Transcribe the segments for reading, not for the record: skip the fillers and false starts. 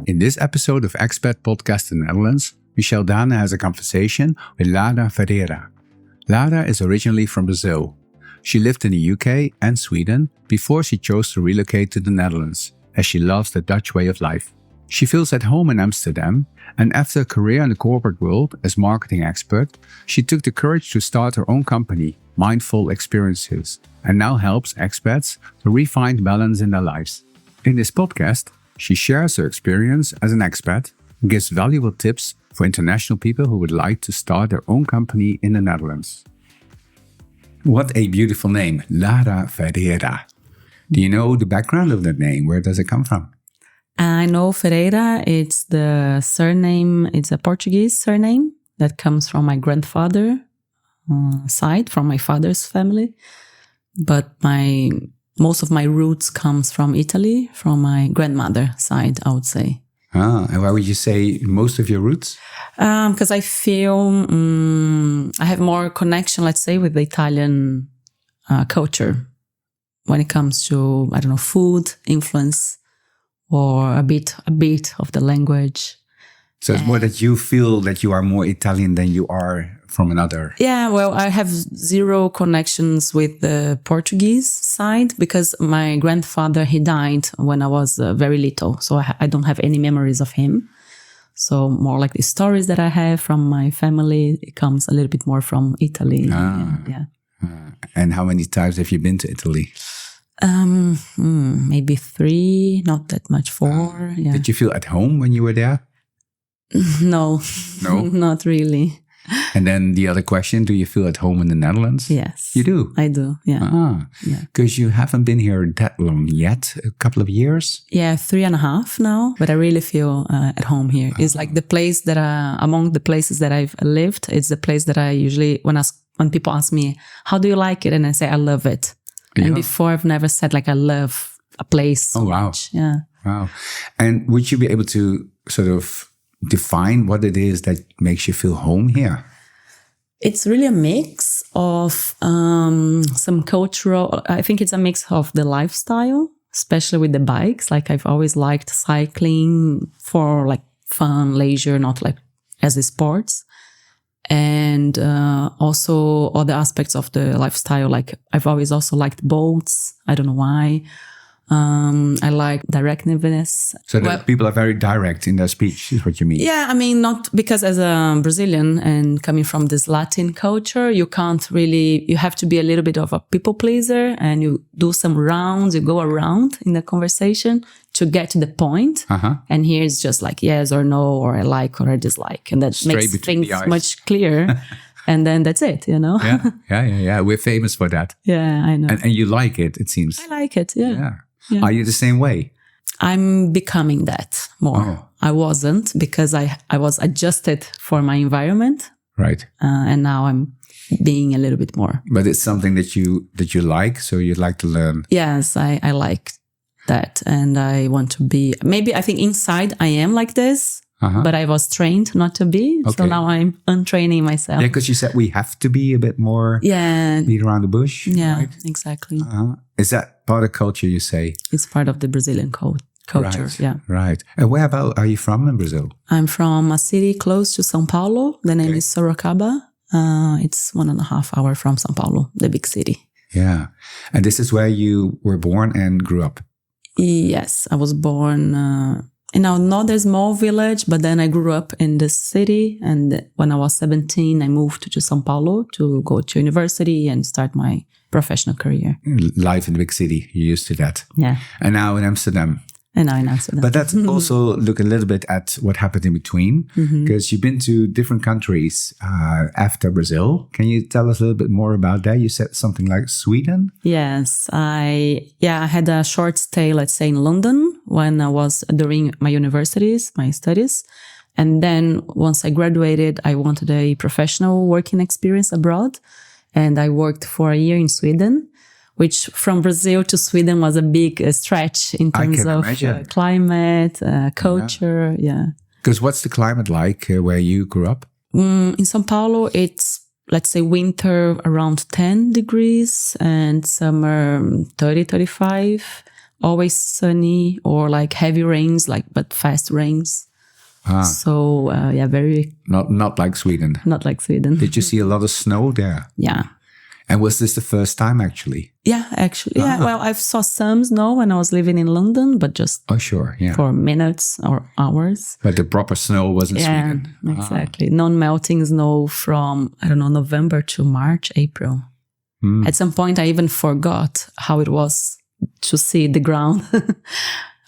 In this episode of Expat Podcast the Netherlands, Michel Daenen has a conversation with Lara Ferreira. Lara is originally from Brazil. She lived in the UK and Sweden before she chose to relocate to the Netherlands, as she loves the Dutch way of life. She feels at home in Amsterdam, and after a career in the corporate world as marketing expert, she took the courage to start her own company, Mindful Experiences, and now helps expats to refine balance in their lives. In this podcast, she shares her experience as an expat and gives valuable tips for international people who would like to start their own company in the Netherlands. What a beautiful name, Lara Ferreira. Do you know the background of that name? Where does it come from? I know Ferreira, it's the surname, it's a Portuguese surname that comes from my grandfather side, from my father's family. But most of my roots comes from Italy, from my grandmother side, I would say. And why would you say most of your roots? Because I feel I have more connection, let's say, with the Italian culture when it comes to, I don't know, food, influence, or a bit of the language. So it's more that you feel that you are more Italian than you are from another. Yeah, well, I have zero connections with the Portuguese side because my grandfather, he died when I was very little. So I don't have any memories of him. So more like the stories that I have from my family, it comes a little bit more from Italy. Yeah. And how many times have you been to Italy? Maybe 3, not that much, 4. Yeah. Did you feel at home when you were there? No, No? Not really. And then the other question, do you feel at home in the Netherlands? Yes. You do? I do, yeah. Because you haven't been here that long yet, a couple of years? Yeah, 3.5 now, but I really feel at home here. It's like the place that, among the places that I've lived, it's the place that I usually, when people ask me, how do you like it? And I say, I love it. Yeah. And before I've never said like, I love a place so much. Yeah. Wow. And would you be able to sort of define what it is that makes you feel home here? It's really a mix of some cultural, I think it's a mix of the lifestyle, especially with the bikes. Like I've always liked cycling for like fun, leisure, not like as a sports. And also other aspects of the lifestyle, like I've always also liked boats. I don't know why. I like directness. So that people are very direct in their speech, is what you mean? Yeah, I mean, not because as a Brazilian and coming from this Latin culture, you have to be a little bit of a people pleaser and you do some rounds, you go around in the conversation to get to the point. And here it's just like yes or no, or I like or I dislike. And that makes things much clearer. And then that's it, you know? Yeah. We're famous for that. Yeah, I know. And you like it, it seems. I like it, yeah. Are you the same way? I'm becoming that more. Oh. I wasn't because I was adjusted for my environment. Right. And now I'm being a little bit more. But it's something that you like, so you'd like to learn. Yes, I like that. And I want to be, maybe I think inside I am like this. But I was trained not to be. Okay. So now I'm untraining myself. Yeah, because you said we have to be a bit more beat around the bush. Yeah, right? Exactly. Is that part of culture, you say? It's part of the Brazilian culture, right. Yeah. Right. And whereabouts are you from in Brazil? I'm from a city close to São Paulo. The name is Sorocaba. It's 1.5 hours from São Paulo, the big city. Yeah. And this is where you were born and grew up? Yes, I was born... in another small village, but then I grew up in this city. And when I was 17, I moved to São Paulo to go to university and start my professional career. Life in the big city, you're used to that. Yeah. And now in Amsterdam. But let's also look a little bit at what happened in between, because you've been to different countries after Brazil. Can you tell us a little bit more about that? You said something like Sweden? Yes, I had a short stay, let's say, in London when I was during my my studies. And then once I graduated, I wanted a professional working experience abroad. And I worked for a year in Sweden, which from Brazil to Sweden was a big stretch in terms of climate, culture. Yeah. Because what's the climate like where you grew up? In São Paulo, it's, let's say, winter around 10 degrees and summer 30, 35. always sunny or like heavy rains, but fast rains. So very not like Sweden. Not like Sweden. Did you see a lot of snow there? Yeah. And was this the first time actually? Yeah, actually. Yeah. Well, I saw some snow when I was living in London, but just for minutes or hours. But the proper snow was in Sweden. Exactly. Non-melting snow from, I don't know, November to March, April. At some point, I even forgot how it was to see the ground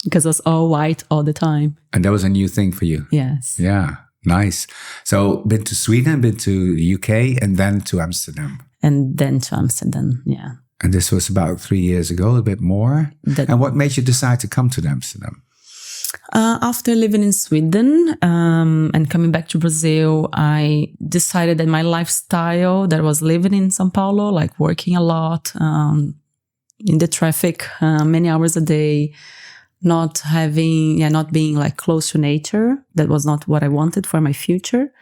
because it was all white all the time. And that was a new thing for you? Yes. Yeah, nice. So been to Sweden, been to the UK, and then to Amsterdam. And then to Amsterdam, yeah. And this was about 3 years ago, a bit more. And what made you decide to come to Amsterdam? After living in Sweden and coming back to Brazil, I decided that my lifestyle that I was living in São Paulo, like working a lot in the traffic, many hours a day, not being like close to nature, that was not what I wanted for my future.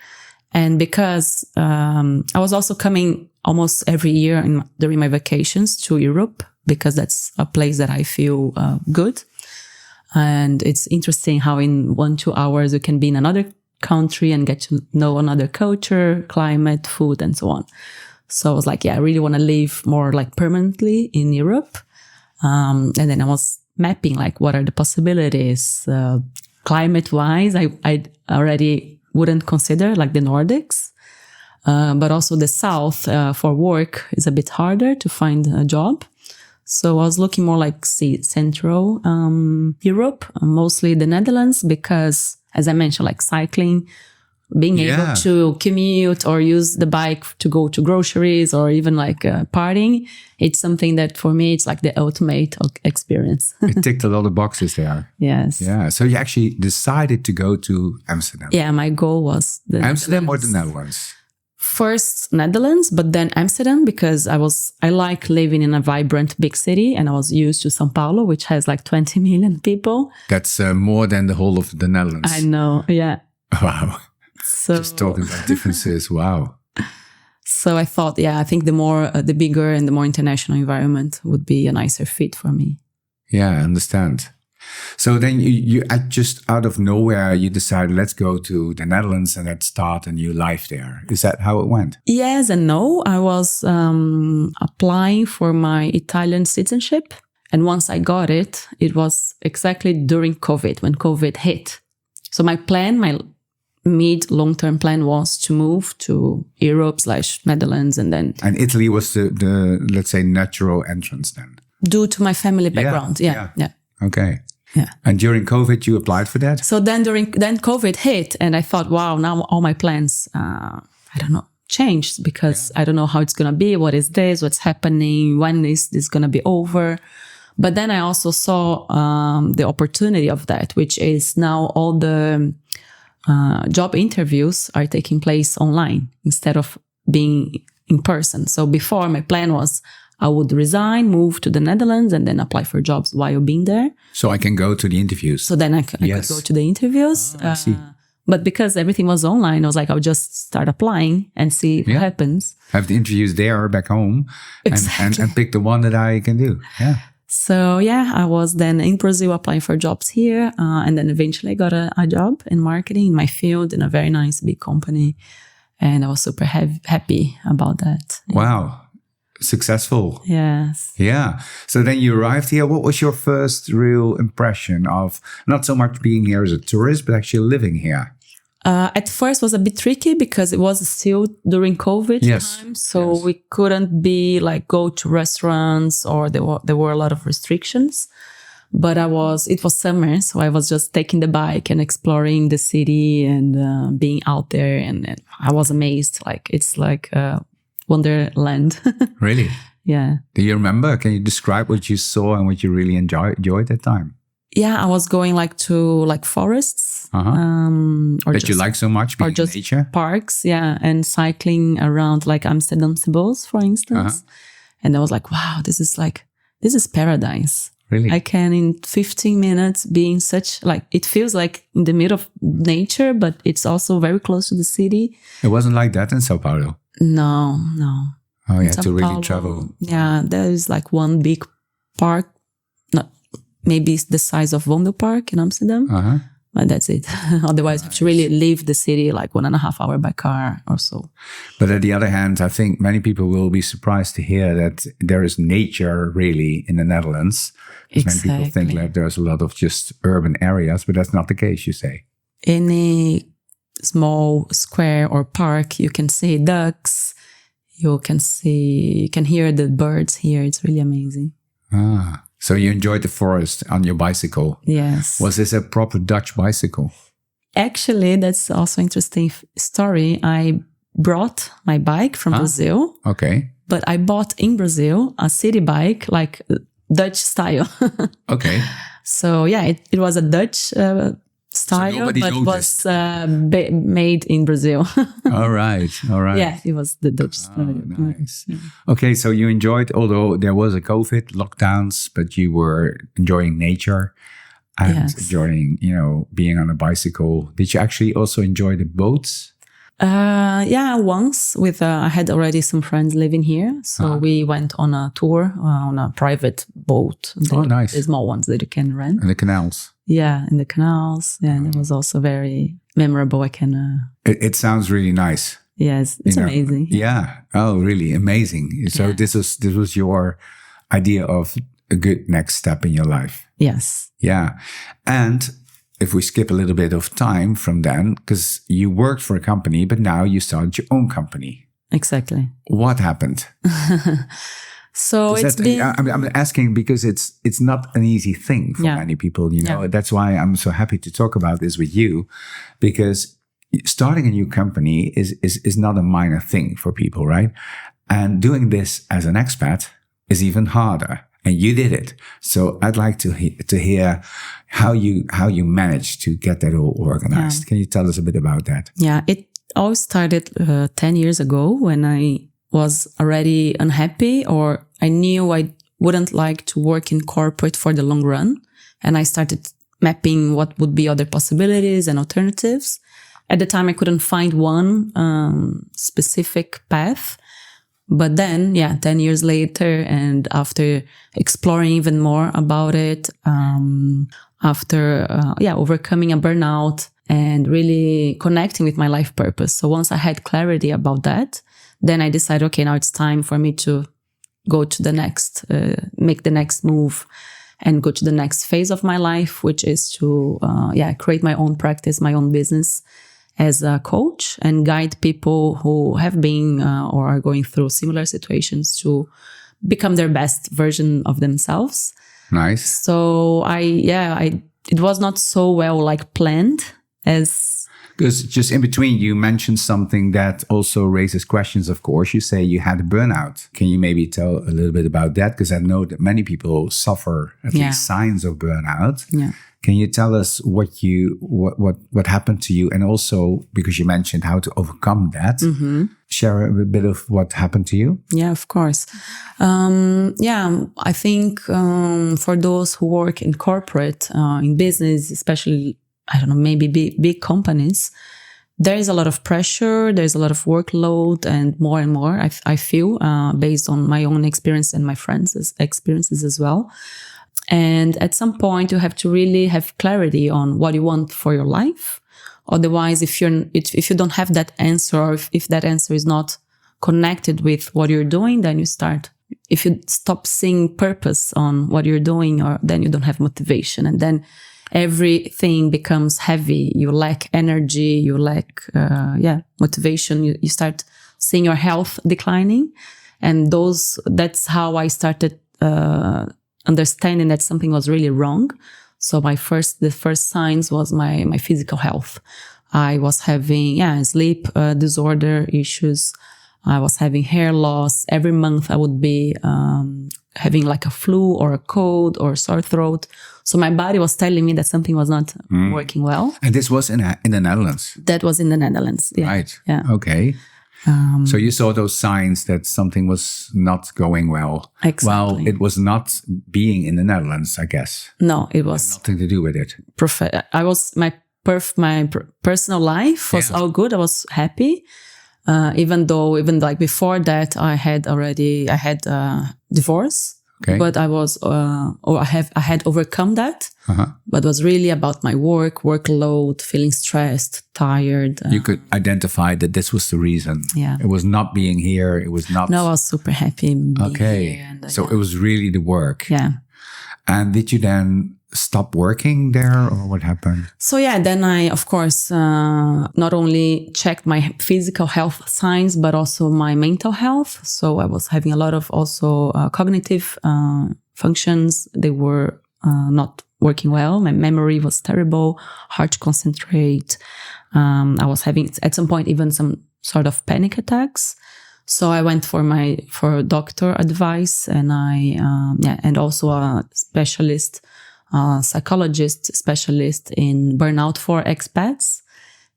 And because I was also coming almost every year during my vacations to Europe, because that's a place that I feel good. And it's interesting how in 1-2 hours you can be in another country and get to know another culture, climate, food, and so on. So I was like, I really want to live more like permanently in Europe. And then I was mapping like what are the possibilities. Climate-wise, I already wouldn't consider like the Nordics. But also the South for work is a bit harder to find a job. So I was looking more like Central Europe, mostly the Netherlands, because as I mentioned, like cycling, being able to commute or use the bike to go to groceries or even like partying, it's something that for me, it's like the ultimate experience. It ticked a lot of boxes there. Yes. Yeah. So you actually decided to go to Amsterdam. Yeah, my goal was Amsterdam or the Netherlands? First Netherlands, but then Amsterdam, because I like living in a vibrant big city, and I was used to São Paulo, which has like 20 million people. That's more than the whole of the Netherlands. I know, yeah. Wow. So, just talking about differences, wow. So I thought, I think the bigger and the more international environment would be a nicer fit for me. Yeah, I understand. So then you just out of nowhere, you decided, let's go to the Netherlands and let's start a new life there. Is that how it went? Yes and no. I was applying for my Italian citizenship. And once I got it, it was exactly during COVID, when COVID hit. So my mid-long-term plan was to move to Europe/Netherlands and then... And Italy was the let's say, natural entrance then? Due to my family background, yeah. Okay. Yeah. And during COVID, you applied for that? So then COVID hit and I thought, wow, now all my plans, changed because I don't know how it's going to be. What is this? What's happening? When is this going to be over? But then I also saw the opportunity of that, which is now all the job interviews are taking place online instead of being in person. So before, my plan was I would resign, move to the Netherlands, and then apply for jobs while being there. So I can go to the interviews. So then I could go to the interviews. I see. But because everything was online, I was like, I'll just start applying and see what happens. Have the interviews there back home and pick the one that I can do. Yeah. So I was then in Brazil applying for jobs here. And then eventually I got a job in marketing in my field in a very nice big company. And I was super happy about that. Wow. Successful. Yes. Yeah. So then you arrived here. What was your first real impression of not so much being here as a tourist, but actually living here? At first was a bit tricky because it was still during COVID time. So we couldn't go to restaurants or there were a lot of restrictions. But it was summer. So I was just taking the bike and exploring the city and being out there. And I was amazed. It's like Wonderland. Really? Yeah. Do you remember? Can you describe what you saw and what you really enjoyed that time? Yeah, I was going to forests. That you like so much, being or just nature? Parks, and cycling around Amsterdam Symbols, for instance. And I was like, wow, this is paradise. Really? I can in 15 minutes be in such it feels like in the middle of nature, but it's also very close to the city. It wasn't like that in Sao Paulo? No. Oh, you had to really travel. Yeah, there is one big park, not maybe the size of Vondelpark in Amsterdam. Uh-huh. But that's it. Otherwise, you have to really leave the city like 1.5 hours by car or so. But on the other hand, I think many people will be surprised to hear that there is nature really in the Netherlands. Because many people think that there's a lot of just urban areas, but that's not the case, you say. Any small square or park, you can see ducks. You can hear the birds here. It's really amazing. Ah. So you enjoyed the forest on your bicycle. Yes. Was this a proper Dutch bicycle? Actually, that's also an interesting story. I brought my bike from Brazil. Okay. But I bought in Brazil a city bike, like Dutch style. Okay. So yeah, it was a Dutch style, but was made in Brazil. All right. Yeah, it was the Dutch style. Nice. Yeah. Okay, so you enjoyed, although there was a COVID lockdowns, but you were enjoying nature and enjoying, being on a bicycle. Did you actually also enjoy the boats? Yeah, once I had already some friends living here. So we went on a tour on a private boat. Nice. The small ones that you can rent. In the canals. Yeah, in the canals. Yeah, and it was also very memorable. It sounds really nice. Yes, it's amazing. Yeah. Oh, really amazing. So this was your idea of a good next step in your life. Yes. Yeah. And if we skip a little bit of time from then, because you worked for a company, but now you started your own company. Exactly. What happened? So I'm asking because it's not an easy thing for many people, That's why I'm so happy to talk about this with you, because starting a new company is not a minor thing for people, right? And doing this as an expat is even harder. And you did it. So I'd like to hear how you managed to get that all organized. Yeah. Can you tell us a bit about that? Yeah, it all started 10 years ago when I was already unhappy, or I knew I wouldn't like to work in corporate for the long run. And I started mapping what would be other possibilities and alternatives. At the time, I couldn't find one specific path. But then, 10 years later, and after exploring even more about it, after overcoming a burnout and really connecting with my life purpose. So once I had clarity about that, then I decided, okay, now it's time for me to go to the next, make the next move and go to the next phase of my life, which is to, create my own practice, my own business as a coach and guide people who have been or are going through similar situations to become their best version of themselves. Nice. So it was not so well planned as. Because just in between, you mentioned something that also raises questions, of course. You say you had a burnout. Can you maybe tell a little bit about that? Because I know that many people suffer at least signs of burnout. Yeah. Can you tell us what happened to you? And also, because you mentioned how to overcome that, share a bit of what happened to you? Yeah, of course. I think for those who work in corporate, in business, especially, I don't know, maybe big companies, there is a lot of pressure, there's a lot of workload, and more, I feel, based on my own experience and my friends' experiences as well. And at some point, you have to really have clarity on what you want for your life. Otherwise, if you don't have that answer, or if that answer is not connected with what you're doing, then if you stop seeing purpose on what you're doing, or then you don't have motivation, and then everything becomes heavy. You lack energy, you lack motivation. You start seeing your health declining, and that's how I started understanding that something was really wrong. So the first signs was my physical health. I was having sleep disorder issues. I was having hair loss. Every month I would be having a flu or a cold or sore throat. So my body was telling me that something was not working well. And this was in the Netherlands? That was in the Netherlands. Yeah. Right. Yeah. Okay. So you saw those signs that something was not going well. Exactly. Well, it was not being in the Netherlands, I guess. No, it was nothing to do with it. My personal life was all good. I was happy. Even before that, I had divorce. Okay. But I was, I had overcome that. But it was really about my workload, feeling stressed, tired. You could identify that this was the reason. Yeah. It was not being here. It was not. No, I was super happy being Okay. here. And, so it was really the work. Yeah. And did you then stop working there, or what happened? So then I, of course, not only checked my physical health signs, but also my mental health. So I was having a lot of also cognitive functions. They were not working well. My memory was terrible, hard to concentrate. I was having at some point even some sort of panic attacks. So I went for doctor advice, and and also a specialist, psychologist specialist in burnout for expats,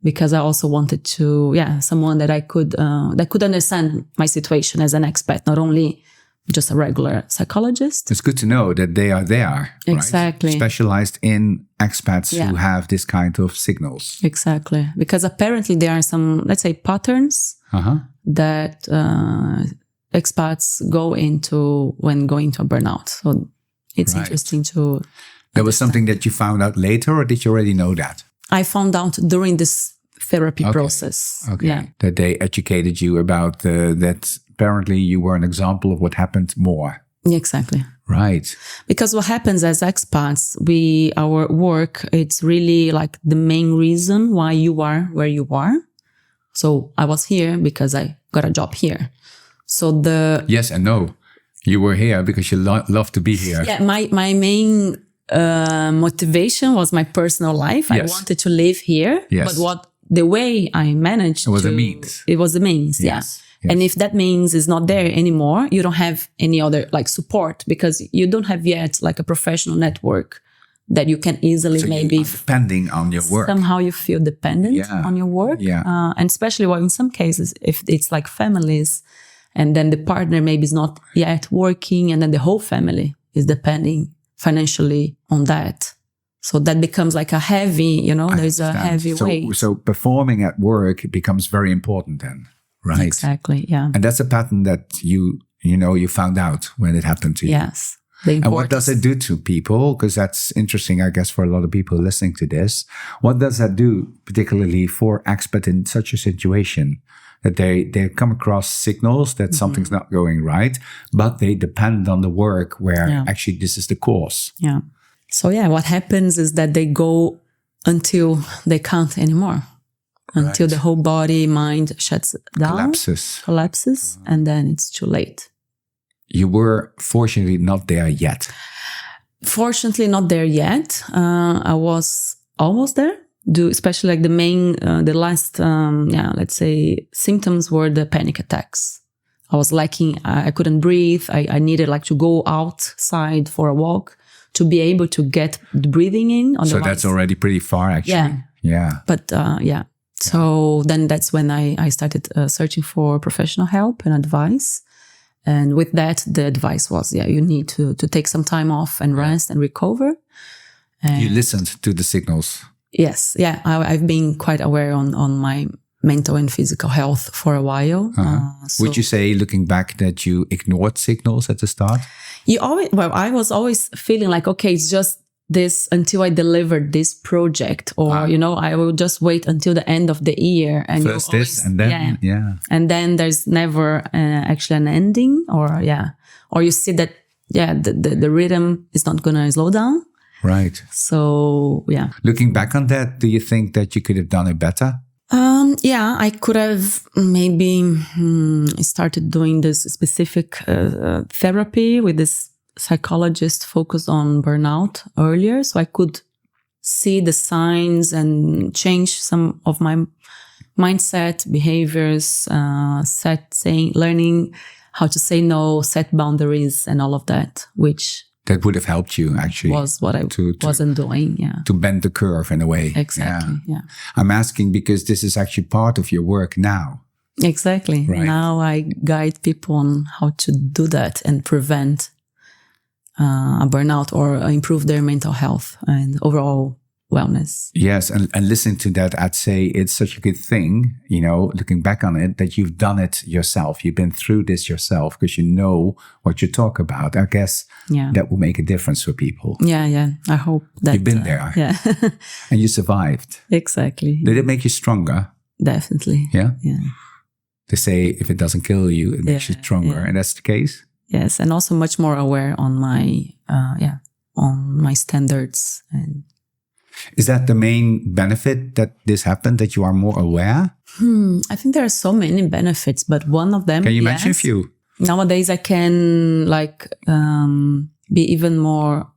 because I also wanted to, someone that I could, that could understand my situation as an expat, not only just a regular psychologist. It's good to know that they are there. Exactly. Right? Specialized in expats who have this kind of signals. Exactly. Because apparently there are some, let's say, patterns that expats go into when going to a burnout. So it's interesting to... That was something that you found out later, or did you already know that? I found out during this therapy process. Okay. Yeah. That they educated you about that apparently you were an example of what happened more. Exactly. Right. Because what happens as expats, our work, it's really like the main reason why you are where you are. So I was here because I got a job here. So Yes and no. You were here because you love to be here. Yeah, my main motivation was my personal life. Yes. I wanted to live here. Yes. But the way I managed It was a means. It was a means, Yes. And if that means is not there anymore, you don't have any other support, because you don't have yet a professional network that you can easily depending on your work. Somehow you feel dependent on your work. Yeah. And especially in some cases, if it's like families, and then the partner maybe is not yet working, and then the whole family is depending financially on that. So that becomes like a heavy, there's a heavy weight. So performing at work becomes very important then, right? Exactly, yeah. And that's a pattern that you found out when it happened to you. Yes. And what does it do to people? Because that's interesting, I guess, for a lot of people listening to this. What does that do, particularly for expats in such a situation? That they come across signals that something's not going right, but they depend on the work where actually this is the cause. Yeah. So what happens is that they go until they can't anymore. Until the whole body, mind shuts down. Collapses, and then it's too late. You were fortunately not there yet. Fortunately not there yet. I was almost there. Especially the last, let's say, symptoms were the panic attacks. I was lacking, I couldn't breathe. I needed to go outside for a walk to be able to get the breathing in. So that's already pretty far, actually. Yeah. But, So then that's when I started searching for professional help and advice. And with that, the advice was, you need to take some time off and rest and recover. And you listened to the signals. Yes. Yeah. I've been quite aware on my mental and physical health for a while. Would you say, looking back, that you ignored signals at the start? I was always feeling like, okay, it's just this until I delivered this project, or, I will just wait until the end of the year. And first this, and then, And then there's never actually an ending, or you see that, the rhythm is not going to slow down. Right. So, Looking back on that, do you think that you could have done it better? I could have maybe started doing this specific therapy with this psychologist focused on burnout earlier, so I could see the signs and change some of my mindset, behaviors, learning how to say no, set boundaries, and all of that, which... That would have helped you, actually. Was what I wasn't doing, To bend the curve in a way. Exactly, I'm asking because this is actually part of your work now. Exactly. Right. Now I guide people on how to do that and prevent a burnout or improve their mental health and overall wellness. Yes, and listening to that, I'd say it's such a good thing, looking back on it, that you've done it yourself. You've been through this yourself because you know what you talk about. I guess that will make a difference for people. Yeah. I hope that... You've been there. Yeah. And you survived. Exactly. Did it make you stronger? Definitely. Yeah? Yeah. They say if it doesn't kill you, it makes you stronger. And that's the case? Yes, and also much more aware on my standards. And is that the main benefit that this happened, that you are more aware? I think there are so many benefits, but one of them... Can you mention a few? Nowadays, I can be even more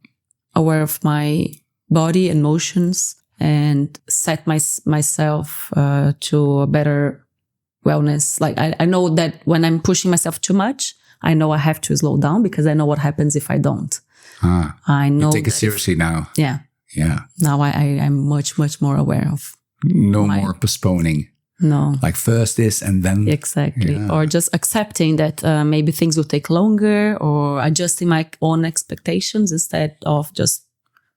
aware of my body and emotions and set myself to a better wellness. Like I know that when I'm pushing myself too much, I know I have to slow down because I know what happens if I don't. I know. You take it seriously now. Yeah. Yeah. Now I'm much, much more aware of. No more postponing. No. Like first this and then. Exactly. Yeah. Or just accepting that maybe things will take longer, or adjusting my own expectations instead of just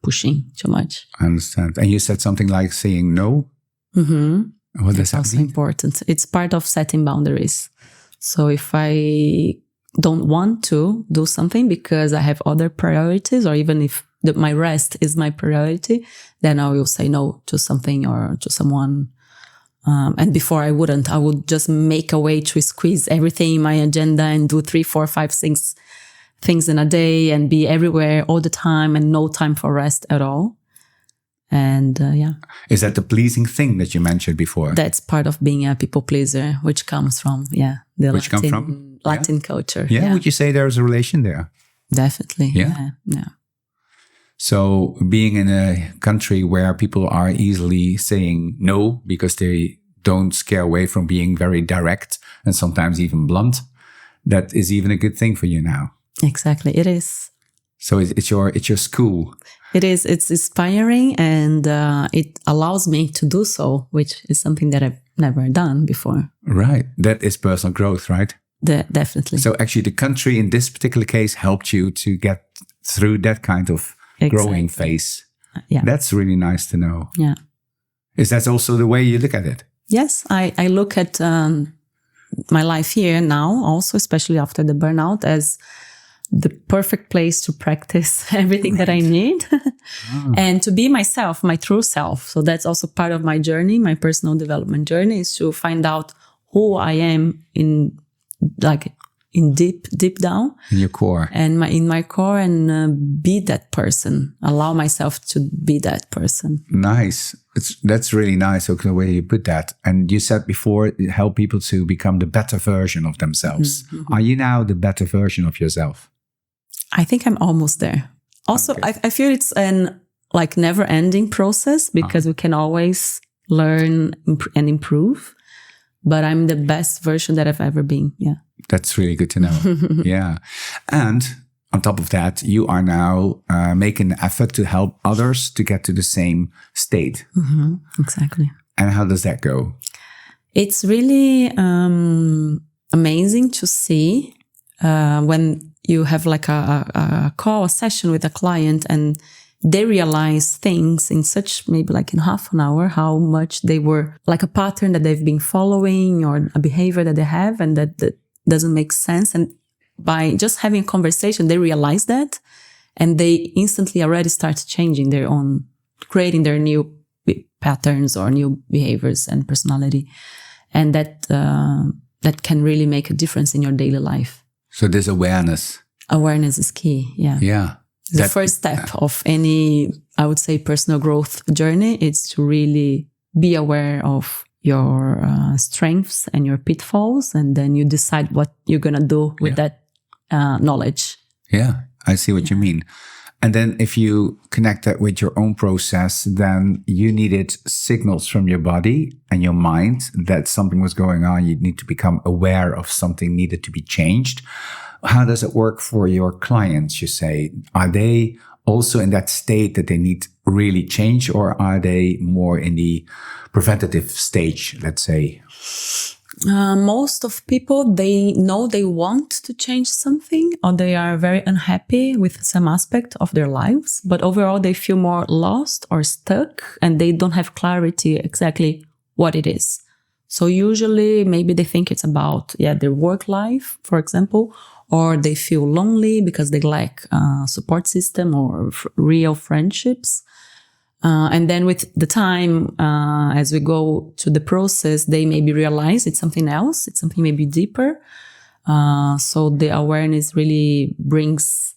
pushing too much. I understand. And you said something like saying no? Mm-hmm. What does that also mean? Important. It's part of setting boundaries. So if I don't want to do something because I have other priorities, or even if my rest is my priority, then I will say no to something or to someone. And before I would just make a way to squeeze everything in my agenda and do 3, 4, 5, 6 things in a day and be everywhere all the time and no time for rest at all. And is that the pleasing thing that you mentioned before? That's part of being a people pleaser, which comes from Latin culture. Yeah, would you say there's a relation there? Definitely. Yeah. So being in a country where people are easily saying no because they don't scare away from being very direct and sometimes even blunt, that is even a good thing for you now. Exactly, it is. So it's your school. It is. It's inspiring, and it allows me to do so, which is something that I've never done before. Right. That is personal growth, right? Definitely. So actually the country in this particular case helped you to get through that kind of growing phase. Yeah. That's really nice to know. Yeah. Is that also the way you look at it? Yes. I look at my life here now, also, especially after the burnout, as the perfect place to practice everything that I need and to be myself, my true self. So that's also part of my journey, my personal development journey, is to find out who I am in deep down. In your core. And in my core, and be that person. Allow myself to be that person. Nice. That's really nice, the way you put that. And you said before, help people to become the better version of themselves. Mm-hmm. Are you now the better version of yourself? I think I'm almost there. Also, okay. I feel it's an never-ending process because we can always learn and improve. But I'm the best version that I've ever been. Yeah. That's really good to know. Yeah. And on top of that, you are now making an effort to help others to get to the same state. Mm-hmm. Exactly. And how does that go? It's really amazing to see when you have a call, a session with a client, and they realize things in such, maybe in half an hour, how much they were a pattern that they've been following or a behavior that they have and that doesn't make sense. And by just having a conversation, they realize that, and they instantly already start changing their own, creating their new patterns or new behaviors and personality. And that can really make a difference in your daily life. So this awareness. Awareness is key. Yeah. Yeah. The first step of any, I would say, personal growth journey is to really be aware of your strengths and your pitfalls, and then you decide what you're going to do with that knowledge. Yeah, I see what you mean. And then if you connect that with your own process, then you needed signals from your body and your mind that something was going on. You need to become aware of something needed to be changed. How does it work for your clients, you say? Are they also in that state that they need really change, or are they more in the preventative stage, let's say? Most of people, they know they want to change something, or they are very unhappy with some aspect of their lives, but overall they feel more lost or stuck, and they don't have clarity exactly what it is. So usually maybe they think it's about their work life, for example, or they feel lonely because they lack a support system or real friendships. And then with the time, as we go to the process, they maybe realize it's something else. It's something maybe deeper. So the awareness really brings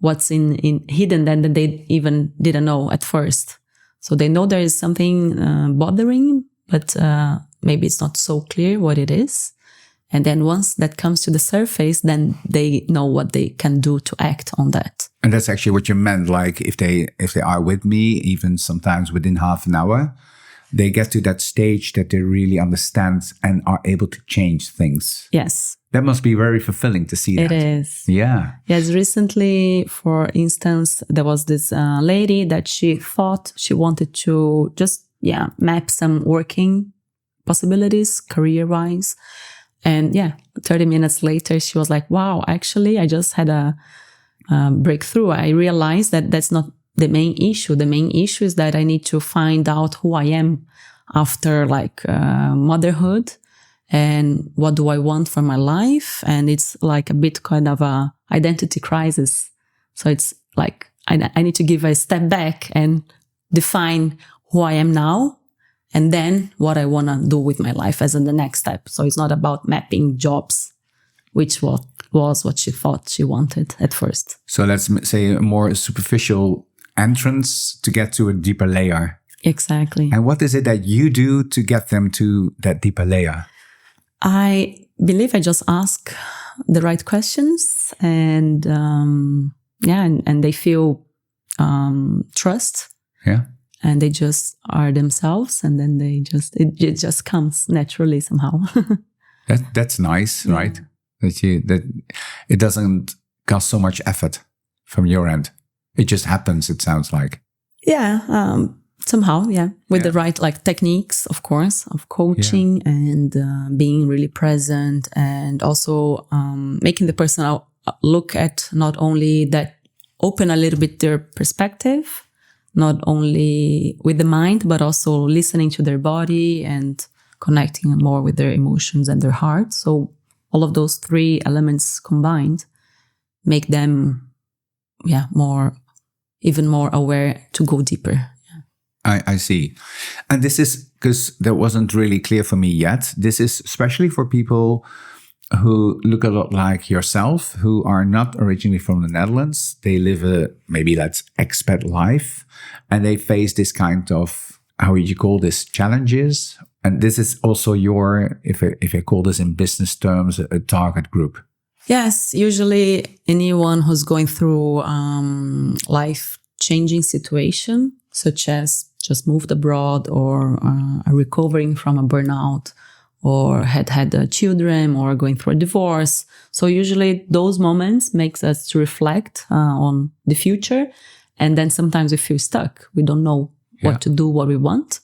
what's in hidden that they even didn't know at first. So they know there is something bothering, but maybe it's not so clear what it is. And then once that comes to the surface, then they know what they can do to act on that. And that's actually what you meant. Like if they are with me, even sometimes within half an hour, they get to that stage that they really understand and are able to change things. Yes. That must be very fulfilling to see that. It is. Yeah. Yes. Recently, for instance, there was this lady that she thought she wanted to just, map some working possibilities career-wise. And 30 minutes later, she was like, wow, actually, I just had a breakthrough. I realized that that's not the main issue. The main issue is that I need to find out who I am after motherhood and what do I want for my life. And it's like a bit kind of a identity crisis. So it's like I need to give a step back and define who I am now, and then what I want to do with my life as in the next step. So it's not about mapping jobs, which was what she thought she wanted at first. So let's say a more superficial entrance to get to a deeper layer. Exactly. And what is it that you do to get them to that deeper layer? I believe I just ask the right questions, and and they feel trust. Yeah. And they just are themselves, and then it just comes naturally somehow. That's nice, right? That it doesn't cost so much effort from your end. It just happens, it sounds like. Somehow, with the right techniques, of course, of coaching and being really present, and also making the person look at not only that, open a little bit their perspective, not only with the mind, but also listening to their body and connecting more with their emotions and their heart. So all of those three elements combined make them, even more aware to go deeper. I see. And this is, because that wasn't really clear for me yet, this is especially for people who look a lot like yourself, who are not originally from the Netherlands. They live maybe that's expat life, and they face this kind of, how would you call this, challenges? And this is also your, if I call this in business terms, a target group. Yes, usually anyone who's going through life-changing situation, such as just moved abroad or are recovering from a burnout, or had children, or going through a divorce. So usually those moments makes us to reflect on the future. And then sometimes we feel stuck. We don't know what to do, what we want.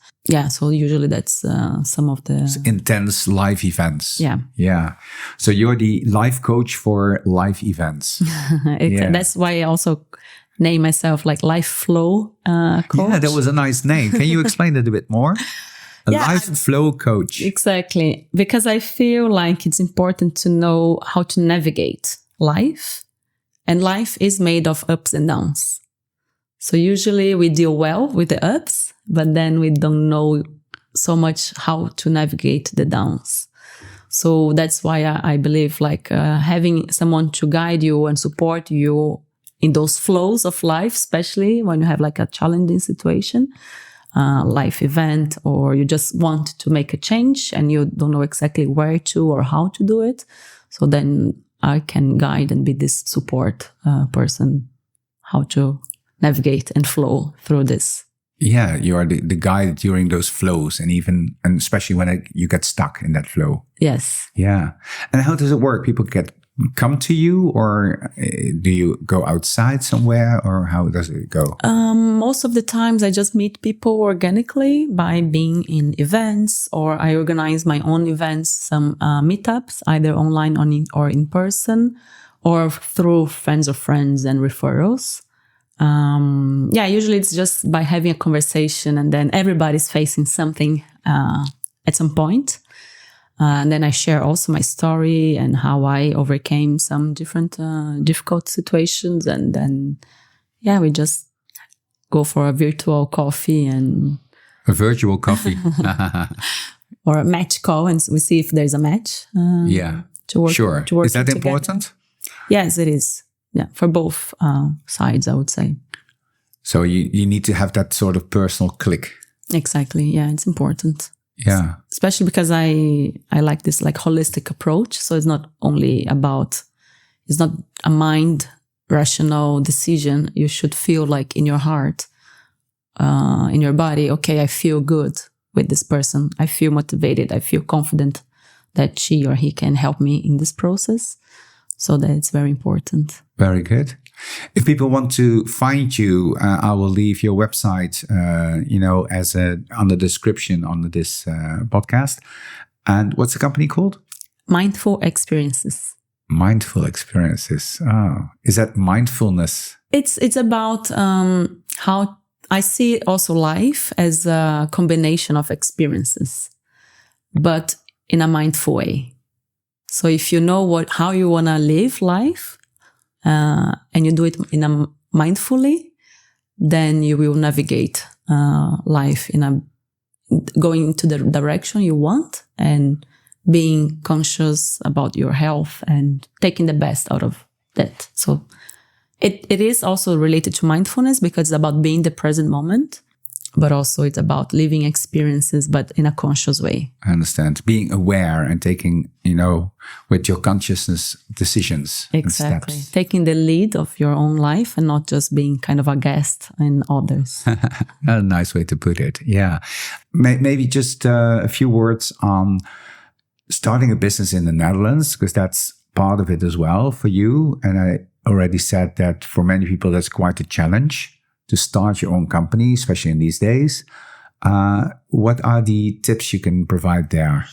So usually that's some of the... It's intense life events. Yeah. So you're the life coach for life events. That's why I also name myself life flow coach. Yeah, that was a nice name. Can you explain that a bit more? Life flow coach. Exactly. Because I feel like it's important to know how to navigate life. And life is made of ups and downs. So usually we deal well with the ups, but then we don't know so much how to navigate the downs. So that's why I believe having someone to guide you and support you in those flows of life, especially when you have a challenging situation, life event, or you just want to make a change and you don't know exactly where to or how to do it. So then I can guide and be this support person, how to navigate and flow through this. Yeah, you are the guide during those flows, and especially when you get stuck in that flow. Yes. Yeah. And how does it work? People get come to you, or do you go outside somewhere, or how does it go? Most of the times I just meet people organically by being in events, or I organize my own events, some meetups, either online or in person, or through friends of friends and referrals. Usually it's just by having a conversation, and then everybody's facing something at some point. And then I share also my story and how I overcame some different difficult situations. And then, we just go for a virtual coffee and... A virtual coffee. Or a match call, and we see if there's a match. To work, sure. To work is that together. important? Yes, it is. Yeah, for both sides, I would say. So you need to have that sort of personal click. Exactly. Yeah, it's important. Yeah. Especially because I like this like holistic approach. So it's not a mind rational decision. You should feel like in your heart, in your body, okay, I feel good with this person. I feel motivated. I feel confident that she or he can help me in this process. So that's very important. Very good. If people want to find you, I will leave your website, on the description on this podcast. And what's the company called? Mindful Experiences. Mindful Experiences. Oh, is that mindfulness? It's about how I see also life as a combination of experiences, but in a mindful way. So if you know how you want to live life, and you do it mindfully, then you will navigate life going into the direction you want, and being conscious about your health and taking the best out of that. So it is also related to mindfulness, because it's about being the present moment, but also it's about living experiences, but in a conscious way. I understand. Being aware and taking, with your consciousness, decisions. Exactly. And steps. Taking the lead of your own life and not just being kind of a guest in others. A nice way to put it. Yeah. Maybe just a few words on starting a business in the Netherlands, because that's part of it as well for you. And I already said that for many people, that's quite a challenge to start your own company, especially in these days. What are the tips you can provide there?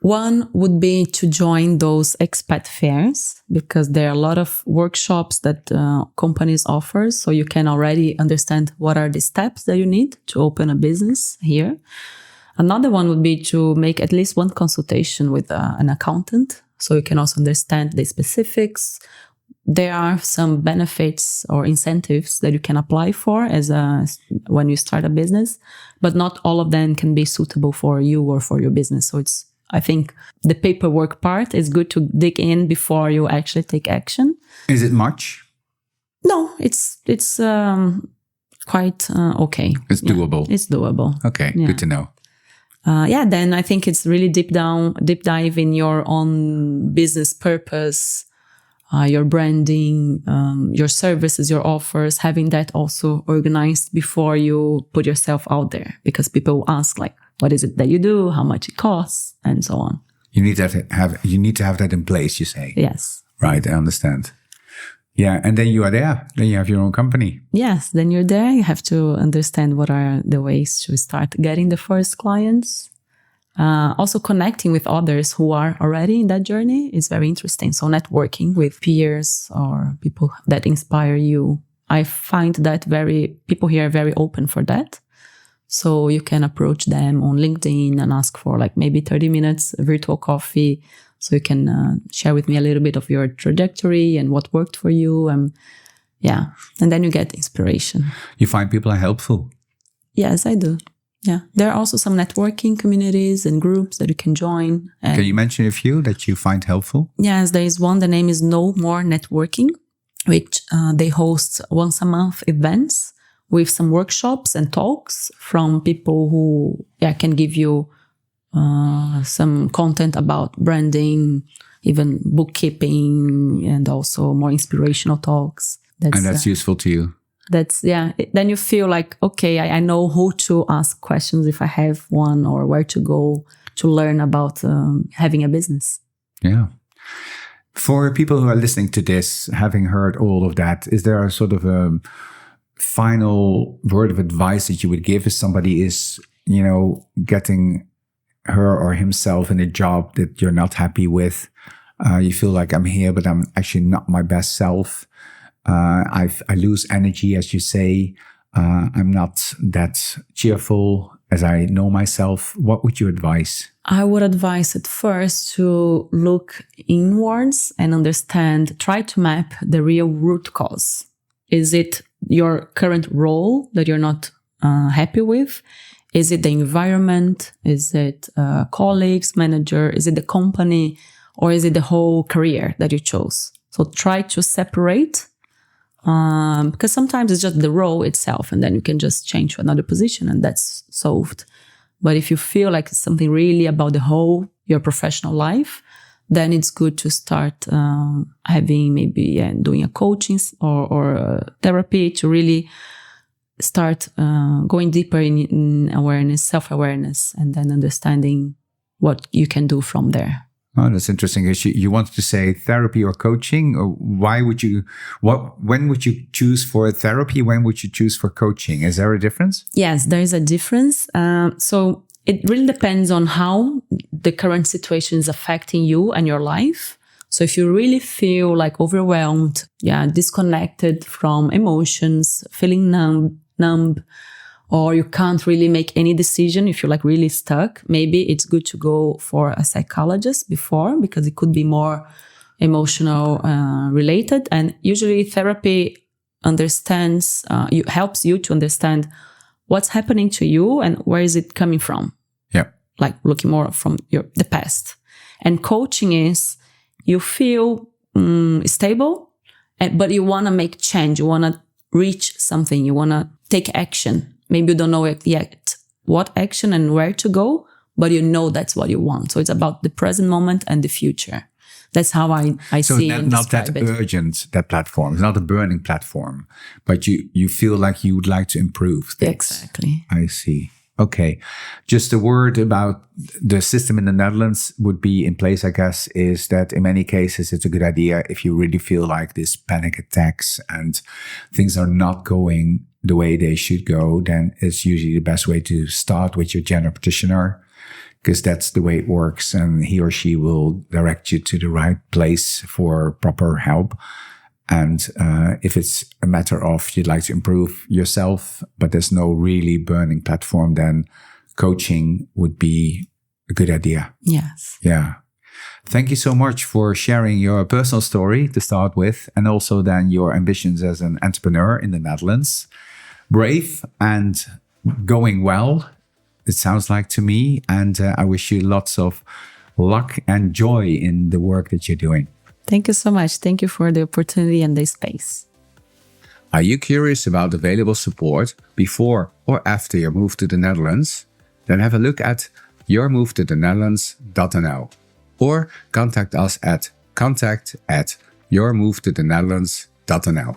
One would be to join those expat fairs, because there are a lot of workshops that companies offer. So you can already understand what are the steps that you need to open a business here. Another one would be to make at least one consultation with an accountant, so you can also understand the specifics. There are some benefits or incentives that you can apply for when you start a business, but not all of them can be suitable for you or for your business. So I think the paperwork part is good to dig in before you actually take action. Is it much? No, it's quite okay. It's doable. It's doable. Okay, good to know. Then I think it's really deep dive in your own business purpose, your branding, your services, your offers, having that also organized before you put yourself out there, because people will ask like, what is it that you do, how much it costs, and so on. You need to have that in place, you say? Yes. Right, I understand. Yeah, and then you are there. Then you have your own company. Yes, then you're there. You have to understand what are the ways to start getting the first clients. Also connecting with others who are already in that journey is very interesting. So networking with peers or people that inspire you. I find that people here are very open for that. So you can approach them on LinkedIn and ask for like maybe 30 minutes virtual coffee. So you can share with me a little bit of your trajectory and what worked for you. And then you get inspiration. You find people are helpful? Yes, I do. Yeah. There are also some networking communities and groups that you can join. Can you mention a few that you find helpful? Yes, there is one. The name is No More Networking, which they host once a month events with some workshops and talks from people who can give you some content about branding, even bookkeeping, and also more inspirational talks. That's useful to you. Then you feel like, okay, I know who to ask questions if I have one, or where to go to learn about having a business. Yeah. For people who are listening to this, having heard all of that, is there a sort of a final word of advice that you would give if somebody is, getting her or himself in a job that you're not happy with? You feel like I'm here, but I'm actually not my best self. I lose energy, as you say. I'm not that cheerful as I know myself. What would you advise? I would advise at first to look inwards and try to map the real root cause. Is it your current role that you're not happy with? Is it the environment? Is it colleagues, manager? Is it the company? Or is it the whole career that you chose? So try to separate, because sometimes it's just the role itself, and then you can just change to another position and that's solved. But if you feel like it's something really about your professional life, then it's good to start having doing a coaching or therapy to really start going deeper in awareness, self-awareness, and then understanding what you can do from there. Oh, that's interesting. You wanted to say therapy or coaching? Or when would you choose for therapy? When would you choose for coaching? Is there a difference? Yes, there is a difference. So it really depends on how the current situation is affecting you and your life. So if you really feel like overwhelmed, disconnected from emotions, feeling numb, or you can't really make any decision, if you're like really stuck, maybe it's good to go for a psychologist before, because it could be more emotional related. And usually therapy helps you to understand what's happening to you and where is it coming from. Yeah. Like looking more from the past. And coaching is you feel stable, but you want to make change. You want to reach something. You want to take action. Maybe you don't know yet what action and where to go, but you know that's what you want. So it's about the present moment and the future. That's how I see it. So not that urgent, that platform. It's not a burning platform, but you feel like you would like to improve things. Exactly. I see. Okay. Just a word about the system in the Netherlands would be in place, I guess, is that in many cases, it's a good idea if you really feel like this panic attacks and things are not going the way they should go, then it's usually the best way to start with your general practitioner, because that's the way it works. And he or she will direct you to the right place for proper help. And if it's a matter of you'd like to improve yourself, but there's no really burning platform, then coaching would be a good idea. Yes. Yeah. Thank you so much for sharing your personal story to start with, and also then your ambitions as an entrepreneur in the Netherlands. Brave and going well, it sounds like to me. And I wish you lots of luck and joy in the work that you're doing. Thank you so much. Thank you for the opportunity and the space. Are you curious about available support before or after your move to the Netherlands? Then have a look at yourmovetothenetherlands.nl or contact us at contact@yourmovetothenetherlands.nl.